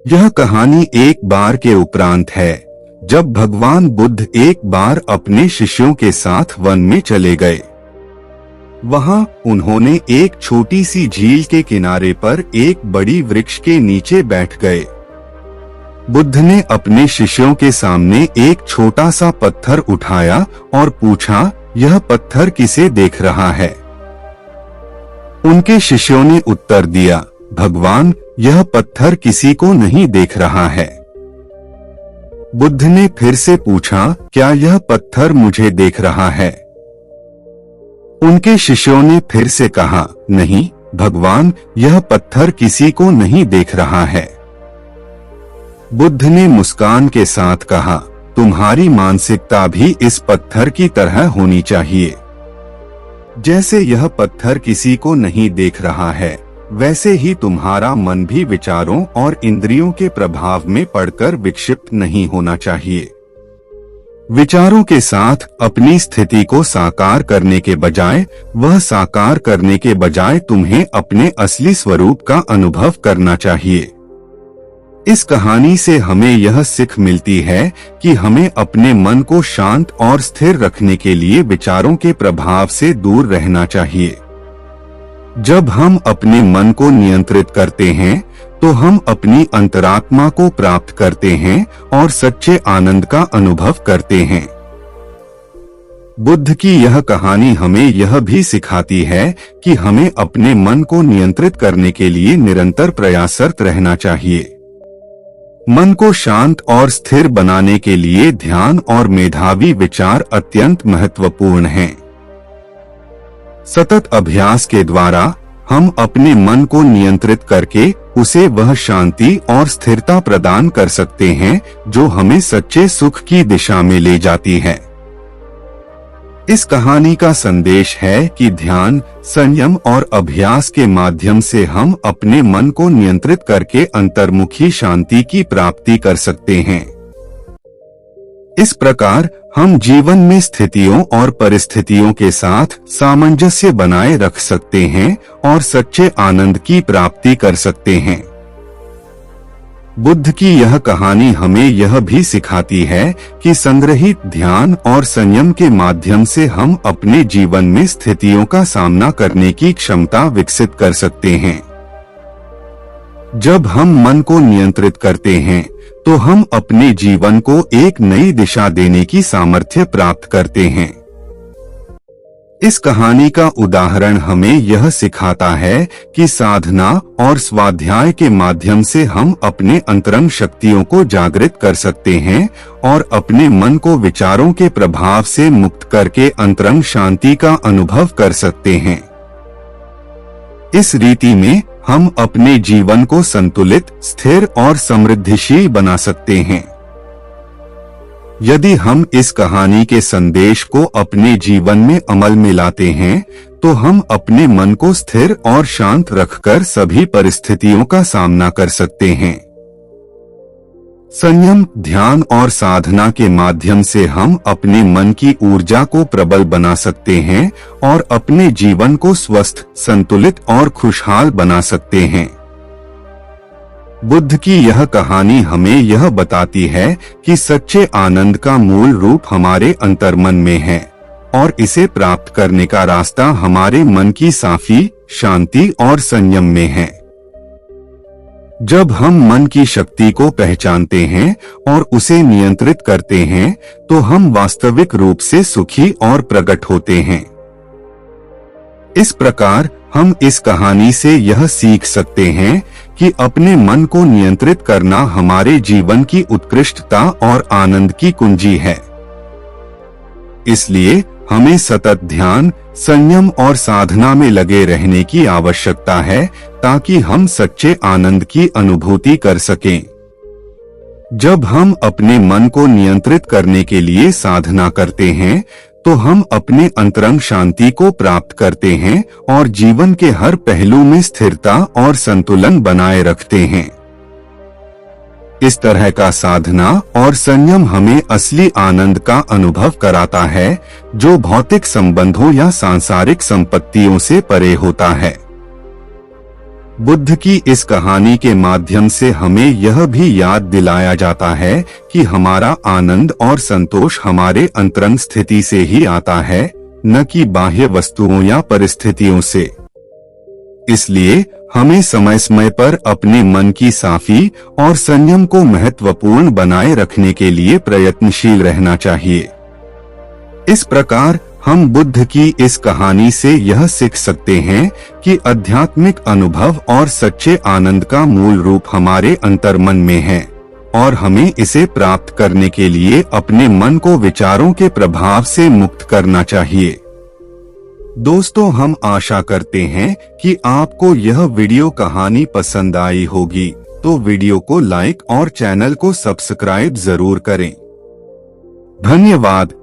यह कहानी एक बार के उपरांत है, जब भगवान बुद्ध एक बार अपने शिष्यों के साथ वन में चले गए। वहां उन्होंने एक छोटी सी झील के किनारे पर एक बड़ी वृक्ष के नीचे बैठ गए। बुद्ध ने अपने शिष्यों के सामने एक छोटा सा पत्थर उठाया और पूछा, यह पत्थर किसे देख रहा है? उनके शिष्यों ने उत्तर दिया, भगवान, यह पत्थर किसी को नहीं देख रहा है। बुद्ध ने फिर से पूछा, क्या यह पत्थर मुझे देख रहा है? उनके शिष्यों ने फिर से कहा, नहीं भगवान, यह पत्थर किसी को नहीं देख रहा है। बुद्ध ने मुस्कान के साथ कहा, तुम्हारी मानसिकता भी इस पत्थर की तरह होनी चाहिए। जैसे यह पत्थर किसी को नहीं देख रहा है, वैसे ही तुम्हारा मन भी विचारों और इंद्रियों के प्रभाव में पड़कर विक्षिप्त नहीं होना चाहिए। विचारों के साथ अपनी स्थिति को साकार करने के बजाय, वह साकार करने के बजाय तुम्हें अपने असली स्वरूप का अनुभव करना चाहिए। इस कहानी से हमें यह सीख मिलती है कि हमें अपने मन को शांत और स्थिर रखने के लिए विचारों के प्रभाव से दूर रहना चाहिए। जब हम अपने मन को नियंत्रित करते हैं, तो हम अपनी अंतरात्मा को प्राप्त करते हैं और सच्चे आनंद का अनुभव करते हैं। बुद्ध की यह कहानी हमें यह भी सिखाती है कि हमें अपने मन को नियंत्रित करने के लिए निरंतर प्रयासरत रहना चाहिए। मन को शांत और स्थिर बनाने के लिए ध्यान और मेधावी विचार अत्यंत महत्वपूर्ण हैं। सतत अभ्यास के द्वारा हम अपने मन को नियंत्रित करके उसे वह शांति और स्थिरता प्रदान कर सकते हैं जो हमें सच्चे सुख की दिशा में ले जाती है। इस कहानी का संदेश है कि ध्यान, संयम और अभ्यास के माध्यम से हम अपने मन को नियंत्रित करके अंतर्मुखी शांति की प्राप्ति कर सकते हैं। इस प्रकार हम जीवन में स्थितियों और परिस्थितियों के साथ सामंजस्य बनाए रख सकते हैं और सच्चे आनंद की प्राप्ति कर सकते हैं। बुद्ध की यह कहानी हमें यह भी सिखाती है कि संग्रहित ध्यान और संयम के माध्यम से हम अपने जीवन में स्थितियों का सामना करने की क्षमता विकसित कर सकते हैं। जब हम मन को नियंत्रित करते हैं, तो हम अपने जीवन को एक नई दिशा देने की सामर्थ्य प्राप्त करते हैं। इस कहानी का उदाहरण हमें यह सिखाता है कि साधना और स्वाध्याय के माध्यम से हम अपने अंतरंग शक्तियों को जागृत कर सकते हैं और अपने मन को विचारों के प्रभाव से मुक्त करके अंतरंग शांति का अनुभव कर सकते हैं। इस रीति में हम अपने जीवन को संतुलित, स्थिर और समृद्धिशील बना सकते हैं। यदि हम इस कहानी के संदेश को अपने जीवन में अमल में लाते हैं, तो हम अपने मन को स्थिर और शांत रखकर सभी परिस्थितियों का सामना कर सकते हैं। संयम, ध्यान और साधना के माध्यम से हम अपने मन की ऊर्जा को प्रबल बना सकते हैं और अपने जीवन को स्वस्थ, संतुलित और खुशहाल बना सकते हैं। बुद्ध की यह कहानी हमें यह बताती है कि सच्चे आनंद का मूल रूप हमारे अंतर्मन में है और इसे प्राप्त करने का रास्ता हमारे मन की साफी, शांति और संयम में है। जब हम मन की शक्ति को पहचानते हैं और उसे नियंत्रित करते हैं, तो हम वास्तविक रूप से सुखी और प्रकट होते हैं। इस प्रकार हम इस कहानी से यह सीख सकते हैं कि अपने मन को नियंत्रित करना हमारे जीवन की उत्कृष्टता और आनंद की कुंजी है। इसलिए हमें सतत ध्यान, संयम और साधना में लगे रहने की आवश्यकता है ताकि हम सच्चे आनंद की अनुभूति कर सकें। जब हम अपने मन को नियंत्रित करने के लिए साधना करते हैं, तो हम अपने अंतरंग शांति को प्राप्त करते हैं और जीवन के हर पहलू में स्थिरता और संतुलन बनाए रखते हैं। इस तरह का साधना और संयम हमें असली आनंद का अनुभव कराता है, जो भौतिक संबंधों या सांसारिक संपत्तियों से परे होता है। बुद्ध की इस कहानी के माध्यम से हमें यह भी याद दिलाया जाता है कि हमारा आनंद और संतोष हमारे अंतरंग स्थिति से ही आता है, न कि बाह्य वस्तुओं या परिस्थितियों से। इसलिए हमें समय समय पर अपने मन की साफी और संयम को महत्वपूर्ण बनाए रखने के लिए प्रयत्नशील रहना चाहिए। इस प्रकार हम बुद्ध की इस कहानी से यह सीख सकते हैं कि आध्यात्मिक अनुभव और सच्चे आनंद का मूल रूप हमारे अंतर्मन में है और हमें इसे प्राप्त करने के लिए अपने मन को विचारों के प्रभाव से मुक्त करना चाहिए। दोस्तों, हम आशा करते हैं कि आपको यह वीडियो कहानी पसंद आई होगी, तो वीडियो को लाइक और चैनल को सब्सक्राइब जरूर करें। धन्यवाद।